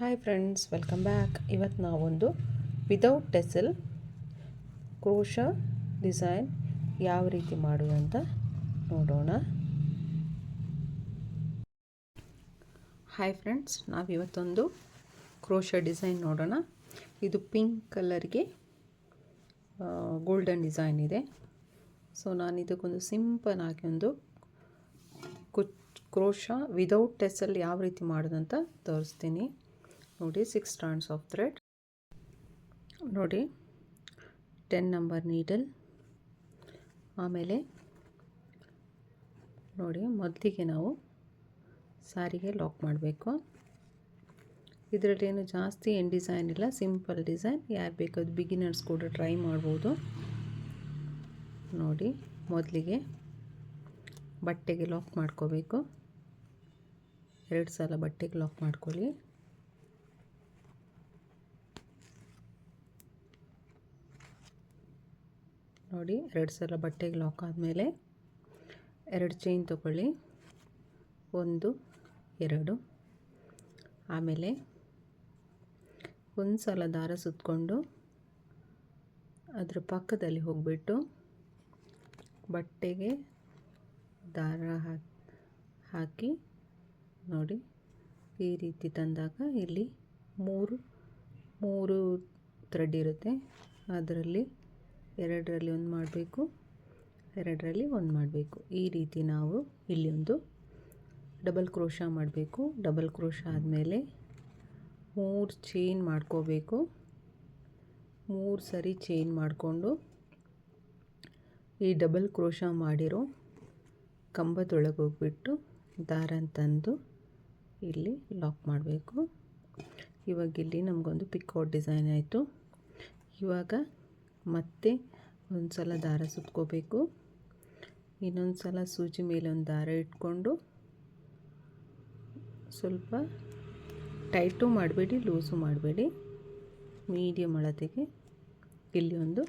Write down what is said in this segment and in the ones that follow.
Hi friends, welcome back. ಇವತ್ತು ನಾವೊಂದು without tassel crochet design ಯಾವ ರೀತಿ ಮಾಡೋದು ಅಂತ ನೋಡೋಣ. ಹಾಯ್ ಫ್ರೆಂಡ್ಸ್, ನಾವಿವತ್ತೊಂದು ಕ್ರೋಶಾ ಡಿಸೈನ್ ನೋಡೋಣ. ಇದು ಪಿಂಕ್ ಕಲರ್ಗೆ ಗೋಲ್ಡನ್ ಡಿಸೈನ್ ಇದೆ. ಸೊ ನಾನು ಇದಕ್ಕೊಂದು ಸಿಂಪಲ್ ಆಗಿ ಒಂದು ಕ್ರೋಶಾ ವಿದೌಟ್ ಟೆಸಲ್ ಯಾವ ರೀತಿ ಮಾಡೋದಂತ ತೋರಿಸ್ತೀನಿ. ನೋಡಿ, 6 strands ಆಫ್ ಥ್ರೆಡ್. ನೋಡಿ, 10 ನಂಬರ್ ನೀಡಲ್. ಆಮೇಲೆ ನೋಡಿ, ಮೊದಲಿಗೆ ನಾವು ಸಾರಿಗೆ ಲಾಕ್ ಮಾಡಬೇಕು. ಇದರಲ್ಲೇನು ಜಾಸ್ತಿ ಏನು ಡಿಸೈನ್ ಇಲ್ಲ, ಸಿಂಪಲ್ ಡಿಸೈನ್. ಯಾರು ಬೇಕಾದ್ರು ಬಿಗಿನರ್ಸ್ ಕೂಡ ಟ್ರೈ ಮಾಡ್ಬೋದು. ನೋಡಿ, ಮೊದಲಿಗೆ ಬಟ್ಟೆಗೆ ಲಾಕ್ ಮಾಡ್ಕೋಬೇಕು. 2 ಸಲ ಬಟ್ಟೆಗೆ ಲಾಕ್ ಮಾಡ್ಕೊಳ್ಳಿ. ನೋಡಿ, 2 ಸಲ ಬಟ್ಟೆಗೆ ಲಾಕ್ ಆದಮೇಲೆ 2 ಚೈನ್ ತಗೊಳ್ಳಿ. 1 2. ಆಮೇಲೆ ಒಂದು ಸಲ ದಾರ ಸುತ್ತಕೊಂಡು ಅದರ ಪಕ್ಕದಲ್ಲಿ ಹೋಗಿಬಿಟ್ಟು ಬಟ್ಟೆಗೆ ದಾರ ಹಾಕಿ ನೋಡಿ, ಈ ರೀತಿ ತಂದಾಗ ಇಲ್ಲಿ ಮೂರು ಥ್ರೆಡ್ ಇರುತ್ತೆ. ಅದರಲ್ಲಿ 2ರಲ್ಲಿ 1 ಮಾಡಬೇಕು, 2ರಲ್ಲಿ 1 ಮಾಡಬೇಕು. ಈ ರೀತಿ ನಾವು ಇಲ್ಲಿ ಒಂದು ಡಬಲ್ ಕ್ರೋಶಾ ಮಾಡಬೇಕು. ಡಬಲ್ ಕ್ರೋಶಾ ಆದಮೇಲೆ 3 ಚೈನ್ ಮಾಡ್ಕೋಬೇಕು. 3 ಸರಿ ಚೈನ್ ಮಾಡಿಕೊಂಡು ಈ ಡಬಲ್ ಕ್ರೋಶಾ ಮಾಡಿರೋ ಕಂಬದೊಳಗೆ ಹೋಗ್ಬಿಟ್ಟು ದಾರ ತಂದು ಇಲ್ಲಿ ಲಾಕ್ ಮಾಡಬೇಕು. ಇವಾಗ ಇಲ್ಲಿ ನಮಗೊಂದು ಪಿಕಾಟ್ ಡಿಸೈನ್ ಆಯಿತು. ಇವಾಗ ಮತ್ತೆ ಒಂದು ಸಲ ದಾರ ಸುತ್ಕೋಬೇಕು. ಇನ್ನೊಂದು ಸಲ ಸೂಜಿ ಮೇಲೆ ಒಂದು ದಾರ ಇಟ್ಕೊಂಡು ಸ್ವಲ್ಪ ಟೈಟು ಮಾಡಬೇಡಿ, ಲೂಸು ಮಾಡಬೇಡಿ, ಮೀಡಿಯಮ್ ಅಳತೆಗೆ ಇಲ್ಲಿ ಒಂದು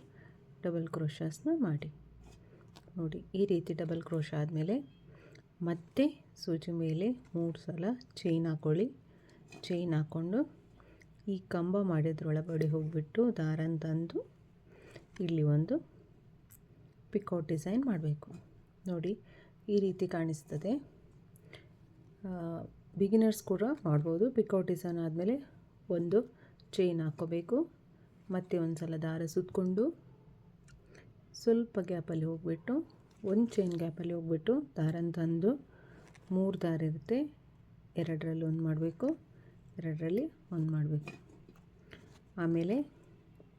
ಡಬಲ್ ಕ್ರೋಶಾಸ್ನ ಮಾಡಿ. ನೋಡಿ, ಈ ರೀತಿ ಡಬಲ್ ಕ್ರೋಶಾ ಆದಮೇಲೆ ಮತ್ತೆ ಸೂಜಿ ಮೇಲೆ 3 ಸಲ ಚೈನ್ ಹಾಕ್ಕೊಳ್ಳಿ. ಚೈನ್ ಹಾಕ್ಕೊಂಡು ಈ ಕಂಬ ಮಾಡಿದ್ರೊಳಗಡೆ ಹೋಗಿಬಿಟ್ಟು ದಾರನ ತಂದು ಇಲ್ಲಿ ಒಂದು ಪಿಕಾಟ್ ಡಿಸೈನ್ ಮಾಡಬೇಕು. ನೋಡಿ, ಈ ರೀತಿ ಕಾಣಿಸ್ತದೆ. ಬಿಗಿನರ್ಸ್ ಕೂಡ ಮಾಡ್ಬೋದು. ಪಿಕಾಟ್ ಡಿಸೈನ್ ಆದಮೇಲೆ ಒಂದು ಚೈನ್ ಹಾಕ್ಕೋಬೇಕು. ಮತ್ತೆ ಒಂದು ಸಲ ದಾರ ಸುತ್ತಕೊಂಡು ಸ್ವಲ್ಪ ಗ್ಯಾಪಲ್ಲಿ ಹೋಗಿಬಿಟ್ಟು ಒಂದು ಚೈನ್ ಗ್ಯಾಪಲ್ಲಿ ಹೋಗಿಬಿಟ್ಟು ದಾರನ ತಂದು 3 ದಾರ ಇರುತ್ತೆ, 2ರಲ್ಲಿ 1 ಮಾಡಬೇಕು, 2ರಲ್ಲಿ 1 ಮಾಡಬೇಕು. ಆಮೇಲೆ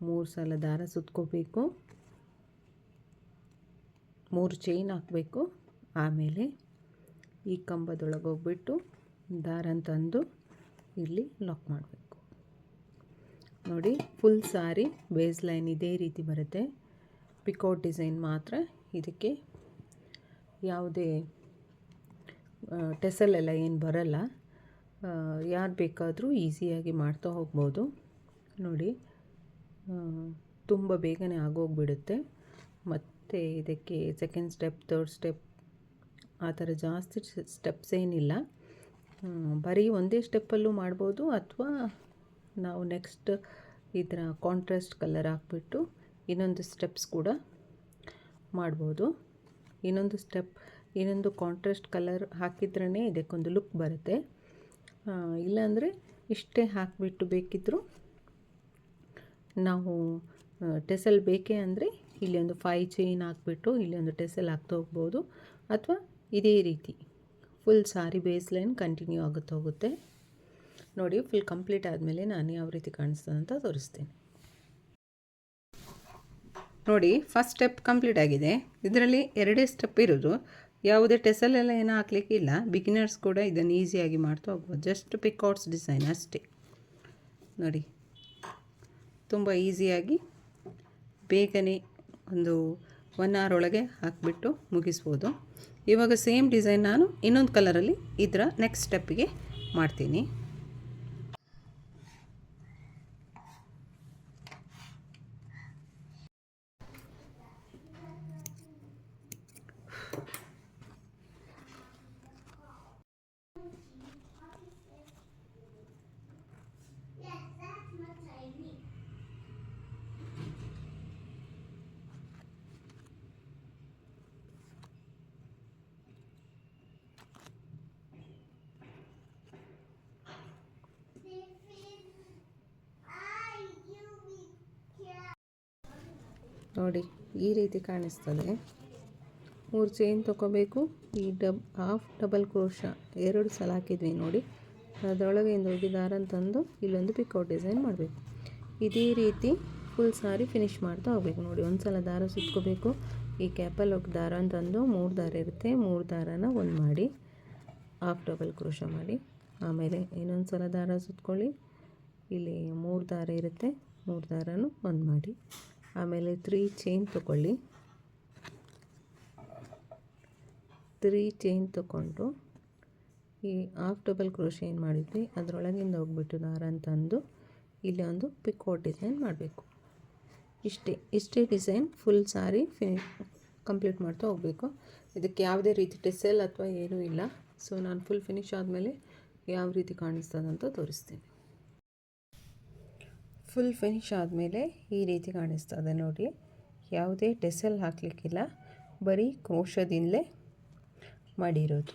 3 ಸಲ ದಾರ ಸುತ್ಕೋಬೇಕು, 3 ಚೈನ್ ಹಾಕಬೇಕು. ಆಮೇಲೆ ಈ ಕಂಬದೊಳಗೆ ಹೋಗ್ಬಿಟ್ಟು ದಾರನ ತಂದು ಇಲ್ಲಿ ಲಾಕ್ ಮಾಡಬೇಕು. ನೋಡಿ, ಫುಲ್ ಸಾರಿ ಬೇಸ್ ಲೈನ್ ಇದೇ ರೀತಿ ಬರುತ್ತೆ. ಪಿಕಾಟ್ ಡಿಸೈನ್ ಮಾತ್ರ ಇದಕ್ಕೆ ಯಾವುದೇ ಟೆಸಲೆಲ್ಲ ಏನು ಬರಲ್ಲ. ಯಾರು ಬೇಕಾದರೂ ಈಸಿಯಾಗಿ ಮಾಡ್ತಾ ಹೋಗ್ಬೋದು. ನೋಡಿ, ತುಂಬ ಬೇಗನೆ ಆಗೋಗ್ಬಿಡುತ್ತೆ. ಮತ್ತು ಇದಕ್ಕೆ ಸೆಕೆಂಡ್ ಸ್ಟೆಪ್, ಥರ್ಡ್ ಸ್ಟೆಪ್ ಆ ಥರ ಜಾಸ್ತಿ ಸ್ಟೆಪ್ಸ್ ಏನಿಲ್ಲ. ಬರೀ ಒಂದೇ ಸ್ಟೆಪ್ಪಲ್ಲೂ ಮಾಡ್ಬೋದು, ಅಥವಾ ನಾವು ನೆಕ್ಸ್ಟ್ ಇದರ ಕಾಂಟ್ರಾಸ್ಟ್ ಕಲರ್ ಹಾಕ್ಬಿಟ್ಟು ಇನ್ನೊಂದು ಸ್ಟೆಪ್ಸ್ ಕೂಡ ಮಾಡ್ಬೋದು. ಇನ್ನೊಂದು ಕಾಂಟ್ರಾಸ್ಟ್ ಕಲರ್ ಹಾಕಿದ್ರೇ ಇದಕ್ಕೊಂದು ಲುಕ್ ಬರುತ್ತೆ. ಇಲ್ಲಾಂದರೆ ಇಷ್ಟೇ ಹಾಕಿಬಿಟ್ಟು ಬೇಕಿದ್ದರೂ ನಾವು ಟೆಸಲ್ ಬೇಕೇ ಅಂದರೆ ಇಲ್ಲಿ ಒಂದು 5 ಚೈನ್ ಹಾಕ್ಬಿಟ್ಟು ಇಲ್ಲಿ ಒಂದು ಟೆಸಲ್ ಹಾಕ್ತಾ ಹೋಗ್ಬೋದು. ಅಥವಾ ಇದೇ ರೀತಿ ಫುಲ್ ಸಾರಿ ಬೇಸ್ ಲೈನ್ ಕಂಟಿನ್ಯೂ ಆಗುತ್ತಾ ಹೋಗುತ್ತೆ. ನೋಡಿ, ಫುಲ್ ಕಂಪ್ಲೀಟ್ ಆದಮೇಲೆ ನಾನು ಯಾವ ರೀತಿ ಕಾಣಿಸ್ತದೆ ಅಂತ ತೋರಿಸ್ತೀನಿ. ನೋಡಿ, ಫಸ್ಟ್ ಸ್ಟೆಪ್ ಕಂಪ್ಲೀಟ್ ಆಗಿದೆ. ಇದರಲ್ಲಿ 2 ಸ್ಟೆಪ್ ಇರೋದು. ಯಾವುದೇ ಟೆಸಲ್ ಎಲ್ಲ ಏನೂ ಹಾಕ್ಲಿಕ್ಕಿಲ್ಲ. ಬಿಗಿನರ್ಸ್ ಕೂಡ ಇದನ್ನು ಈಸಿಯಾಗಿ ಮಾಡ್ತಾ ಹೋಗ್ಬೋದು. ಜಸ್ಟ್ ಪಿಕಾಟ್ಸ್ ಡಿಸೈನ್ ಅಷ್ಟೇ. ನೋಡಿ, ತುಂಬ ಈಸಿಯಾಗಿ ಬೇಗನೆ ಒಂದು 1 hour ಒಳಗೆ ಹಾಕಿಬಿಟ್ಟು ಮುಗಿಸ್ಬೋದು. ಇವಾಗ ಸೇಮ್ ಡಿಸೈನ್ ನಾನು ಇನ್ನೊಂದು ಕಲರಲ್ಲಿ ಇದರ ನೆಕ್ಸ್ಟ್ ಸ್ಟೆಪ್ಪಿಗೆ ಮಾಡ್ತೀನಿ. ನೋಡಿ ಈ ರೀತಿ ಕಾಣಿಸ್ತದೆ. 3 ಚೈನ್ ತೊಗೋಬೇಕು. ಈ ಹಾಫ್ ಡಬಲ್ ಕ್ರೋಶ 2 ಸಲ ಹಾಕಿದ್ವಿ ನೋಡಿ, ಅದರೊಳಗಿಂದ ಹೋಗಿ ದಾರನ ತಂದು ಇಲ್ಲೊಂದು ಪಿಕೌಟ್ ಡಿಸೈನ್ ಮಾಡಬೇಕು. ಇದೇ ರೀತಿ ಫುಲ್ ಸಾರಿ ಫಿನಿಶ್ ಮಾಡ್ತಾ ಹೋಗ್ಬೇಕು. ನೋಡಿ ಒಂದು ಸಲ ದಾರ ಸುತ್ಕೋಬೇಕು. ಈ ಕ್ಯಾಪಲ್ಲಿ ಹೋಗಿ ದಾರನ ತಂದು 3 ದಾರ ಇರುತ್ತೆ, 3 ದಾರನ ಒಂದು ಮಾಡಿ ಹಾಫ್ ಡಬಲ್ ಕ್ರೋಶ ಮಾಡಿ, ಆಮೇಲೆ ಇನ್ನೊಂದು ಸಲ ದಾರ ಸುತ್ಕೊಳ್ಳಿ. ಇಲ್ಲಿ 3 ದಾರ ಇರುತ್ತೆ, 3 ದಾರನೂ ಒಂದು ಮಾಡಿ, ಆಮೇಲೆ 3 ಚೈನ್ ತೊಗೊಳ್ಳಿ. 3 ಚೈನ್ ತೊಗೊಂಡು ಈ ಹಾಫ್ ಡಬಲ್ ಕ್ರೋಶ ಏನು ಮಾಡಿದ್ವಿ ಅದರೊಳಗಿಂದ ಹೋಗ್ಬಿಟ್ಟು ದಾರನ ತಂದು ಇಲ್ಲಿ ಒಂದು ಪಿಕೋಟ್ ಡಿಸೈನ್ ಮಾಡಬೇಕು. ಇಷ್ಟೇ ಡಿಸೈನ್ ಫುಲ್ ಸಾರಿ ಕಂಪ್ಲೀಟ್ ಮಾಡ್ತಾ ಹೋಗಬೇಕು. ಇದಕ್ಕೆ ಯಾವುದೇ ರೀತಿ ಟೆಸೆಲ್ ಅಥವಾ ಏನೂ ಇಲ್ಲ. ಸೊ ನಾನು ಫುಲ್ ಫಿನಿಶ್ ಆದಮೇಲೆ ಯಾವ ರೀತಿ ಕಾಣಿಸ್ತದೆ ಅಂತ ತೋರಿಸ್ತೀನಿ. ಫುಲ್ ಫಿನಿಶ್ ಆದಮೇಲೆ ಈ ರೀತಿ ಕಾಣಿಸ್ತದೆ ನೋಡಿ. ಯಾವುದೇ ಟೆಸೆಲ್ ಹಾಕಲಿಕ್ಕಿಲ್ಲ, ಬರೀ ಕ್ರೋಶದಿಂದಲೇ ಮಾಡಿರೋದು.